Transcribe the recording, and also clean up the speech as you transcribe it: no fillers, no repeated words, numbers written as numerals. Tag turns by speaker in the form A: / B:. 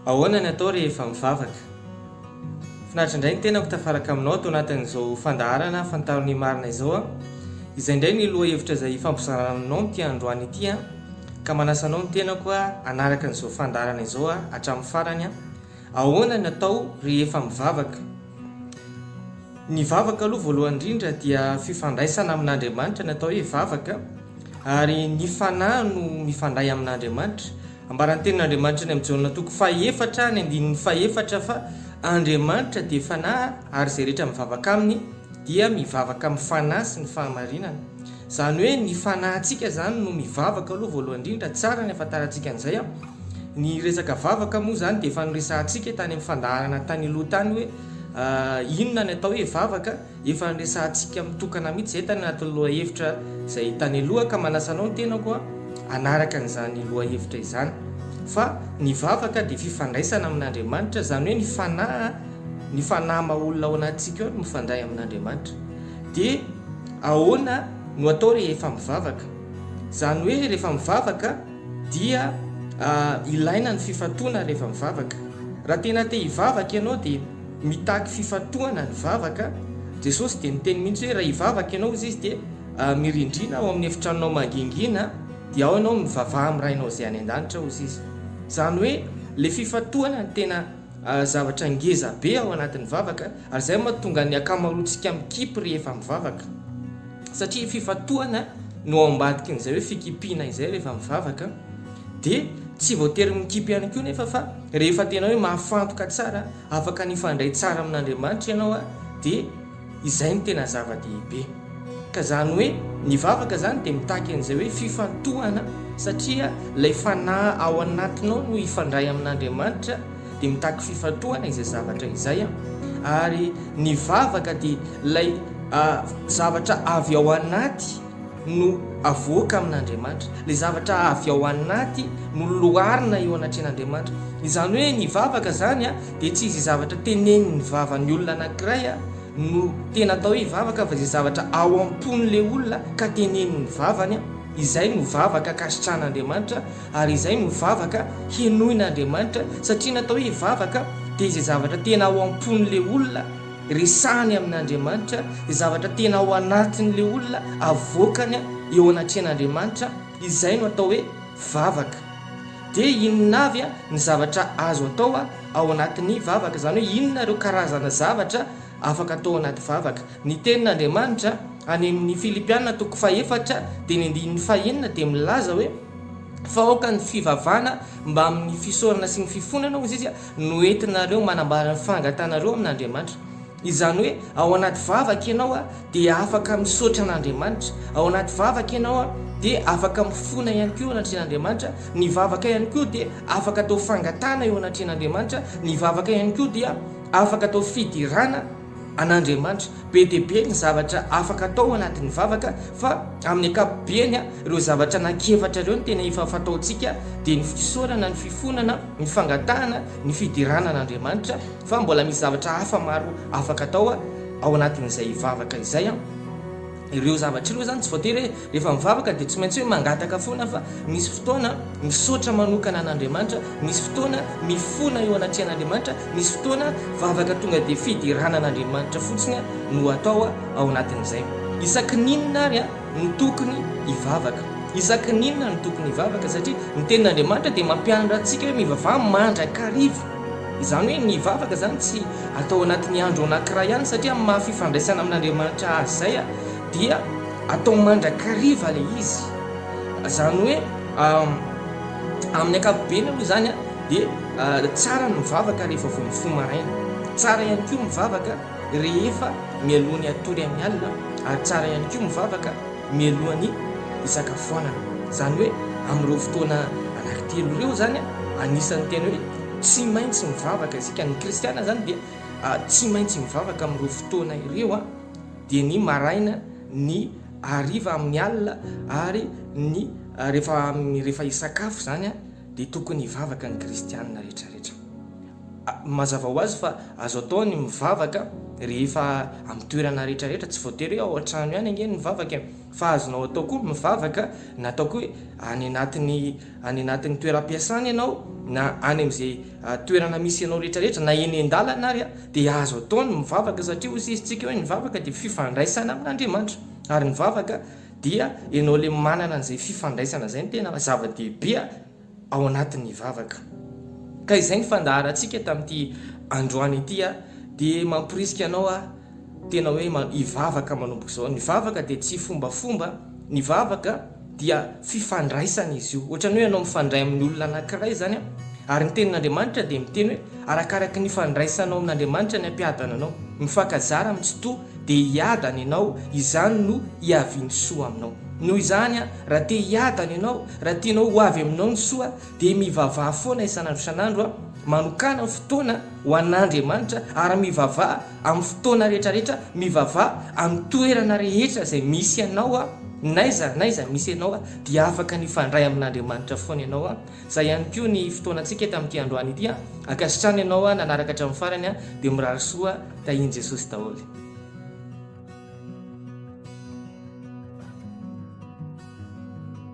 A: ahoana ny atao rehefa mivavaka. Finaritra indray ny tenako tafaraka aminao tao anatin'izao fandaharana fantarony marina izao izay indray ny loha hevitra izay fampizarana aminao n'ity androany ity ka manasanao ny tenako anaraka n'izao fandaharana izao hatramin'ny farany ahoana ny atao rehefa mivavaka. Ny vavaka aloha voalohany indrindra dia fifandraisana amin'Andriamanitra ny atao hoe vavaka, ary ny fanahy no mifandray amin'Andriamanitra. Ambaran'ny tenin'Andriamanitra ny amin'ny Jaona 4:4 ny andinin'ny 4 fa Andriamanitra dia fanahy ary izay rehetra mivavaka aminy dia mivavaka amin'ny fanahy sy ny fahamarinana. Izany hoe ny fanahintsika zany no mivavaka aloha voalohany indrindra, tsara ny afantarantsika an'izay. Ny resaka vavaka moa zany dia efa noresahantsika tany amin'ny fandaharana tany aloha tany hoe inona ny atao hoe vavaka, efa noresahantsika mitokana mihitsy izay tany anatin'ny loha hevitra izay tany aloha ka manasanao ny tenako anaraka an'izany loha hevitra izany. Fa ny vavaka dia fifandraisana amin'Andriamanitra, izany hoe ny fanahy maha-olona ao anatintsika eo no mifandray amin'Andriamanitra. Dia ahoana no atao rehefa mivavaka? Izany hoe rehefa mivavaka dia ilaina ny fifantohana rehefa mivavaka. Raha tena te hivavaka ianao dia mitaky fifantohana ny vavaka. Jesosy dia niteny mihitsy hoe raha hivavaka ianao izy dia mirindrina ao amin'ny efitranonao mangingina dia ao ianao mivavaha amin'ny rainao izay any an-danitra hozy izy. Izany hoe le fifantohana ny tena zavatra ngeza be ao anatin'ny vavaka, ary izay mahatonga ny akamaroantsika mikipy rehefa mivavaka. Satria fifantohana no ao ambadiky n'izay hoe fikipina izay rehefa mivavaka. Dia tsy voatery mikipy ihany koa nefa fa rehefa tena hoe mahafantoka tsara, afaka nifandray tsara amin'Andriamanitra ianao dia izay ny tena zava-dehibe. Ka zany hoe ny vavaka zany dia mitaky an'izay hoe fifantohana, satria ilay fanahy ao anatinao no hifandray amin'Andriamanitra dia mitaky fifantohana izay zavatra izay. Ary ny vavaka dia ilay zavatra avy ao anaty no avoaka amin'Andriamanitra, le zavatra avy ao anaty no loharina eo anatren'Andriamanitra. Izany hoe ny vavaka zany dia tsy izy zavatra tenenin'ny vavan'ny olona anankiray no tena atao hoe vavaka, fa izay zavatra ao am-pon'le olona ka tenenin'ny vavany, izay no vavaka kasitran'Andriamanitra, ary izay no vavaka henoin'Andriamanitra. Satria natao hoe vavaka dia izay zavatra tena ao am-pon'le olona resahany amin'Andriamanitra, izay zavatra tena ao anatin'le olona avoakany eo anatren'Andriamanitra, izay no atao hoe vavaka. Dia inona avy ny zavatra azo atao ao anatin'ny vavaka, izany hoe inona ireo karazana zavatra afaka atao anaty vavaka. Ny tenin'Andriamanitra any amin'ny Filipianina 4:4 dia ny andinin'ny 5 dia milaza hoe faoka ny fivavahana mba amin'ny fisaorana sy ny fifonana hozy izy no entinareo manambara ny fangatanareo amin'Andriamanitra. Izany hoe ao anaty vavaka ianao dia afaka misaotra an'Andriamanitra, ao anaty vavaka ianao dia afaka mifona ihany koa anatren'Andriamanitra. Ny vavaka ihany koa dia afaka atao fangatana eo anatren'Andriamanitra. Ny vavaka ihany koa dia afaka atao fidirana an'Andriamanitra. Be dia be ny zavatra afaka atao anatin'ny vavaka, fa amin'ny ankapobeny ireo zavatra anankiefatra ireo ny tena efa fataontsika dia ny fisaorana, ny fifonana, ny fangatahana, ny fidirana an'Andriamanitra, fa mbola misy zavatra hafa maro afaka atao ao anatin'izay vavaka izay. Ireo zavatra ireo zany tsy voatery hoe rehefa mivavaka dia tsy maintsy hoe mangataka foana, fa misy fotoana misaotra manokana an'Andriamanitra, misy fotoana mifona eo anatren'Andriamanitra, misy fotoana vavaka tonga dia fidirana an'Andriamanitra fotsiny no atao ao anatin'izay. Isaky ninona ary no tokony hivavaka, isaky ninona no tokony hivavaka, satria ny tenin'Andriamanitra dia mampianatra antsika hoe mivavaha mandrakariva. Izany hoe ny vavaka zany tsy atao anatin'ny andro anankiray ihany, satria mahafifandraisana amin'Andriamanitra azy zay dia atao mandrakariva le izy. Izany hoe amin'ny ankapobeny aloha zany dia tsara ny mivavaka rehefa vao mifoha maraina, tsara ihany koa mivavaka rehefa mialohan'ny hatory amin'ny alina, ary tsara ihany koa mivavaka mialohan'ny isakafoanana. Izany hoe amin'ireo fotoana anankitelo ireo zany anisan'ny tena hoe tsy maintsy mivavaka isika ny kristiana zany, dia tsy maintsy mivavaka amin'ireo fotoana ireo dia ny maraina, ny hariva amin'ny alina, ary ny rehefa isakafo zany dia tokony hivavaka ny kristianina rehetrarehetra. Mazava ho azy fa azo atao ny mivavaka rehefa amin'ny toerana rehetrarehetra, tsy voatery hoe ao an-trano ihany angeny mivavaka, fa azonao atao koa mivavaka na atao koa hoe any anatin'ny toeram-piasany ianao na any amin'izay toerana misy ianao rehetrarehetra na eny an-dalana ary dia azo atao ny mivavaka satria hoy isitsika hoe ny vavaka dia fifandraisana amin'Andriamanitra ary ny vavaka dia ianao le manana an'izay fifandraisana izay ny tena zava-dehibe ao anatin'ny vavaka. Ka izay ny fandaharantsika tamin'ity androany ity dia mampirisika anao tena hoe hivavaka manomboka izao. Ny vavaka dia tsy fombafomba, ny vavaka dia fifandraisana izy io. Ohatran'ny hoe ianao mifandray amin'ny olona anankiray zany ary ny tenin'Andriamanitra dia miteny hoe arakaraka ny fandraisanao amin'Andriamanitra ny ampiadana anao. Mifankazara mitsitoa dia hiadana ianao, izany no hiaviany soa aminao. Noho izany raha te hiadana ianao, raha tianao ho avy aminao ny soa dia mivavaha foana isan'andro isan'andro manokana fotoana ho an'Andriamanitra ary mivavaha amin'ny fotoana rehetrarehetra, mivavaha amin'ny toerana rehetra izay misy ianao naiza misy ianao dia afaka nifandray amin'Andriamanitra foana ianao. Izay ihany koa ny fotoanantsika tamin'ity androany ity. Ankasitrana ianao nanaraka hatramin'ny farany dia mirary soa tahian Jesosy daholo.